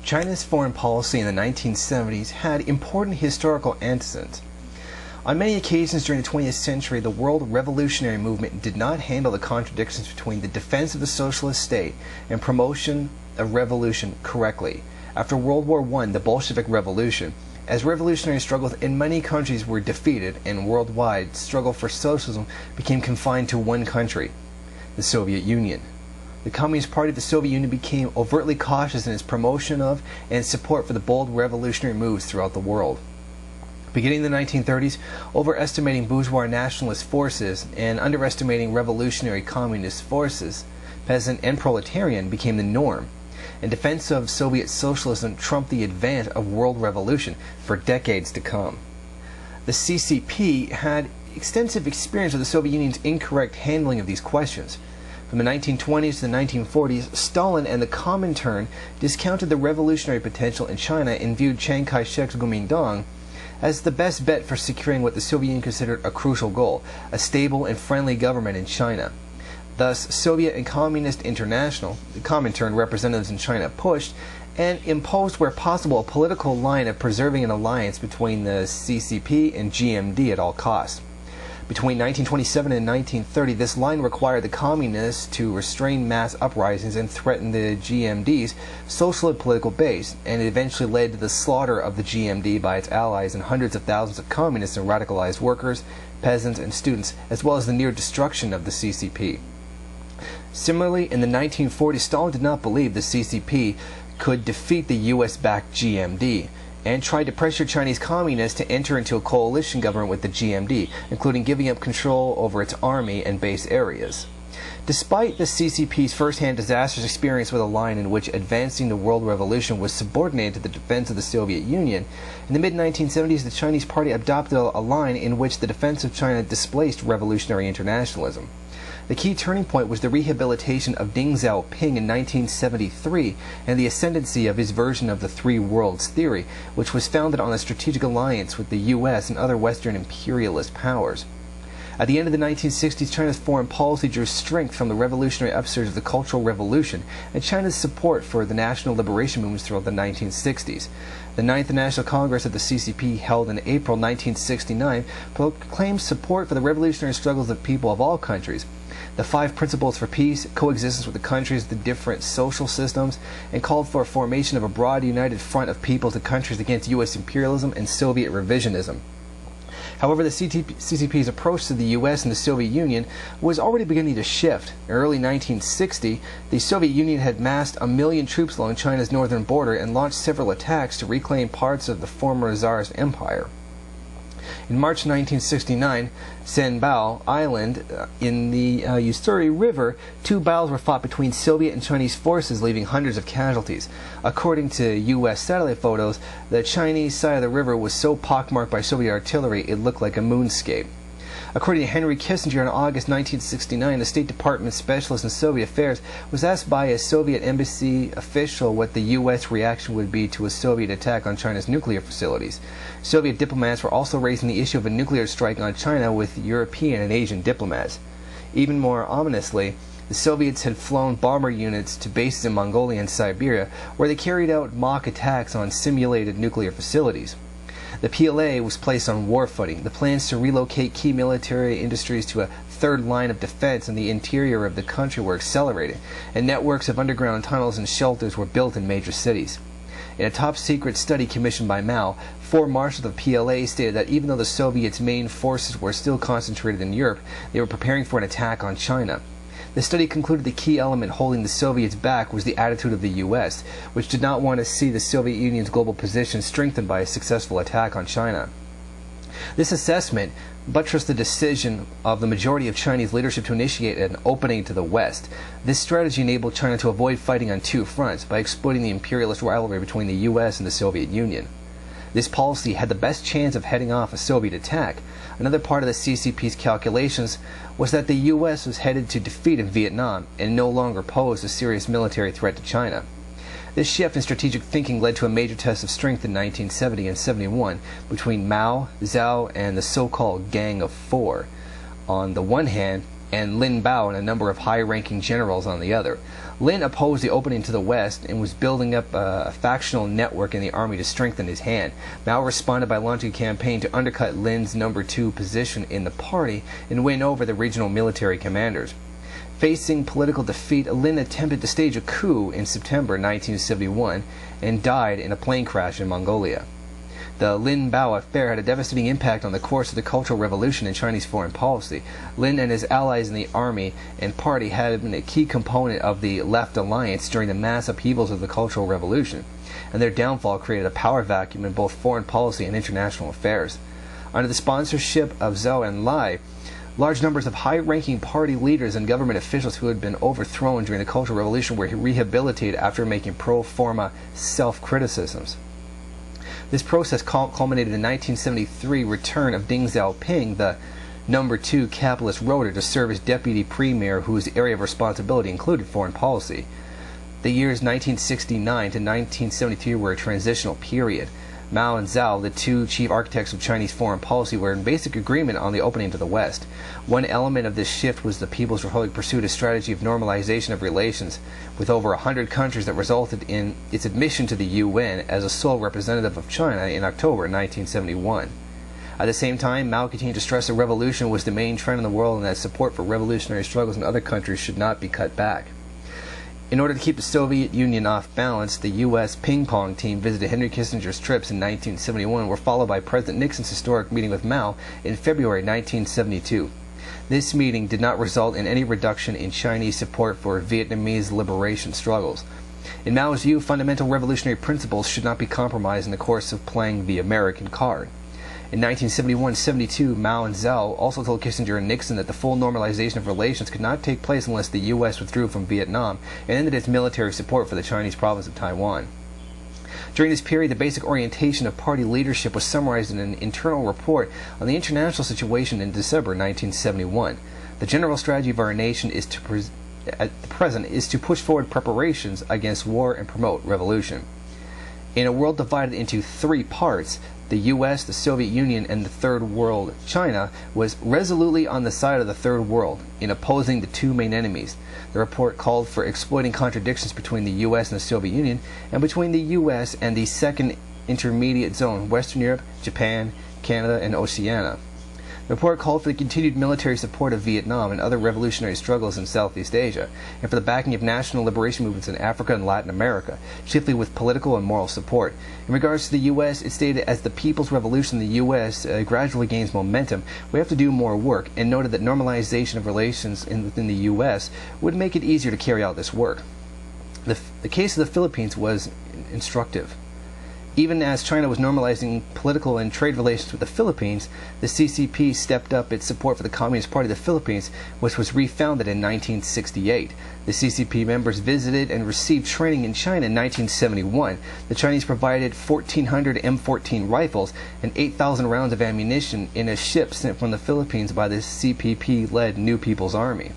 China's foreign policy in the 1970s had important historical antecedents. On many occasions during the 20th century, the world revolutionary movement did not handle the contradictions between the defense of the socialist state and promotion of revolution correctly. After World War I, the Bolshevik Revolution, as revolutionary struggles in many countries were defeated and worldwide struggle for socialism became confined to one country, the Soviet Union. The Communist Party of the Soviet Union became overtly cautious in its promotion of and support for the bold revolutionary moves throughout the world. Beginning in the 1930s, overestimating bourgeois nationalist forces and underestimating revolutionary communist forces, peasant and proletarian, became the norm, and defense of Soviet socialism trumped the advance of world revolution for decades to come. The CCP had extensive experience with the Soviet Union's incorrect handling of these questions. From the 1920s to the 1940s, Stalin and the Comintern discounted the revolutionary potential in China and viewed Chiang Kai-shek's Kuomintang as the best bet for securing what the Soviet Union considered a crucial goal, a stable and friendly government in China. Thus, Soviet and Communist International, the Comintern representatives in China, pushed and imposed where possible a political line of preserving an alliance between the CCP and GMD at all costs. Between 1927 and 1930, this line required the Communists to restrain mass uprisings and threaten the GMD's social and political base, and it eventually led to the slaughter of the GMD by its allies and hundreds of thousands of communists and radicalized workers, peasants, and students, as well as the near destruction of the CCP. Similarly, in the 1940s, Stalin did not believe the CCP could defeat the US-backed GMD, and tried to pressure Chinese communists to enter into a coalition government with the GMD, including giving up control over its army and base areas. Despite the CCP's first-hand disastrous experience with a line in which advancing the world revolution was subordinated to the defense of the Soviet Union, in the mid-1970s the Chinese Party adopted a line in which the defense of China displaced revolutionary internationalism. The key turning point was the rehabilitation of Deng Xiaoping in 1973 and the ascendancy of his version of the Three Worlds theory, which was founded on a strategic alliance with the US and other Western imperialist powers. At the end of the 1960s, China's foreign policy drew strength from the revolutionary upsurge of the Cultural Revolution and China's support for the national liberation movements throughout the 1960s. The Ninth National Congress of the CCP, held in April 1969, proclaimed support for the revolutionary struggles of people of all countries, the 5 principles for peace, coexistence with the countries of the different social systems, and called for a formation of a broad united front of peoples and countries against U.S. imperialism and Soviet revisionism. However, the CCP's approach to the U.S. and the Soviet Union was already beginning to shift. In early 1960, the Soviet Union had massed 1 million troops along China's northern border and launched several attacks to reclaim parts of the former Tsarist Empire. In March 1969, Sanbao Island in the Ussuri River, 2 battles were fought between Soviet and Chinese forces, leaving hundreds of casualties. According to U.S. satellite photos, the Chinese side of the river was so pockmarked by Soviet artillery it looked like a moonscape. According to Henry Kissinger, in August 1969, the State Department specialist in Soviet affairs was asked by a Soviet embassy official what the U.S. reaction would be to a Soviet attack on China's nuclear facilities. Soviet diplomats were also raising the issue of a nuclear strike on China with European and Asian diplomats. Even more ominously, the Soviets had flown bomber units to bases in Mongolia and Siberia, where they carried out mock attacks on simulated nuclear facilities. The PLA was placed on war footing. The plans to relocate key military industries to a third line of defense in the interior of the country were accelerated, and networks of underground tunnels and shelters were built in major cities. In a top-secret study commissioned by Mao, 4 marshals of the PLA stated that even though the Soviets' main forces were still concentrated in Europe, they were preparing for an attack on China. The study concluded the key element holding the Soviets back was the attitude of the U.S., which did not want to see the Soviet Union's global position strengthened by a successful attack on China. This assessment buttressed the decision of the majority of Chinese leadership to initiate an opening to the West. This strategy enabled China to avoid fighting on 2 fronts by exploiting the imperialist rivalry between the U.S. and the Soviet Union. This policy had the best chance of heading off a Soviet attack. Another part of the CCP's calculations was that the U.S. was headed to defeat in Vietnam and no longer posed a serious military threat to China. This shift in strategic thinking led to a major test of strength in 1970 and 71 between Mao, Zhao, and the so-called Gang of Four on the one hand, and Lin Biao and a number of high-ranking generals on the other. Lin opposed the opening to the west and was building up a factional network in the army to strengthen his hand. Mao responded by launching a campaign to undercut Lin's number 2 position in the party and win over the regional military commanders. Facing political defeat, Lin attempted to stage a coup in September 1971 and died in a plane crash in Mongolia. The Lin Biao affair had a devastating impact on the course of the Cultural Revolution in Chinese foreign policy. Lin and his allies in the army and party had been a key component of the Left Alliance during the mass upheavals of the Cultural Revolution, and their downfall created a power vacuum in both foreign policy and international affairs. Under the sponsorship of Zhou Enlai, large numbers of high-ranking party leaders and government officials who had been overthrown during the Cultural Revolution were rehabilitated after making pro forma self-criticisms. This process culminated in the 1973 return of Deng Xiaoping, the number 2 capitalist roader, to serve as deputy premier whose area of responsibility included foreign policy. The years 1969 to 1973 were a transitional period. Mao and Zhao, the 2 chief architects of Chinese foreign policy, were in basic agreement on the opening to the West. One element of this shift was the People's Republic pursued a strategy of normalization of relations with over 100 countries that resulted in its admission to the UN as a sole representative of China in October 1971. At the same time, Mao continued to stress that revolution was the main trend in the world and that support for revolutionary struggles in other countries should not be cut back. In order to keep the Soviet Union off balance, the U.S. ping-pong team visited Henry Kissinger's trips in 1971 and were followed by President Nixon's historic meeting with Mao in February 1972. This meeting did not result in any reduction in Chinese support for Vietnamese liberation struggles. In Mao's view, fundamental revolutionary principles should not be compromised in the course of playing the American card. In 1971-72, Mao and Zhao also told Kissinger and Nixon that the full normalization of relations could not take place unless the U.S. withdrew from Vietnam and ended its military support for the Chinese province of Taiwan. During this period, the basic orientation of party leadership was summarized in an internal report on the international situation in December 1971. The general strategy of our nation is at the present is to push forward preparations against war and promote revolution. In a world divided into 3 parts, the U.S., the Soviet Union, and the Third World, China, was resolutely on the side of the Third World in opposing the 2 main enemies. The report called for exploiting contradictions between the U.S. and the Soviet Union, and between the U.S. and the second intermediate zone, Western Europe, Japan, Canada, and Oceania. The report called for the continued military support of Vietnam and other revolutionary struggles in Southeast Asia, and for the backing of national liberation movements in Africa and Latin America, chiefly with political and moral support. In regards to the U.S., it stated, as the People's Revolution in the U.S. Gradually gains momentum, we have to do more work, and noted that normalization of relations within the U.S. would make it easier to carry out this work. The case of the Philippines was instructive. Even as China was normalizing political and trade relations with the Philippines, the CCP stepped up its support for the Communist Party of the Philippines, which was refounded in 1968. The CCP members visited and received training in China in 1971. The Chinese provided 1,400 M14 rifles and 8,000 rounds of ammunition in a ship sent from the Philippines by the CPP-led New People's Army.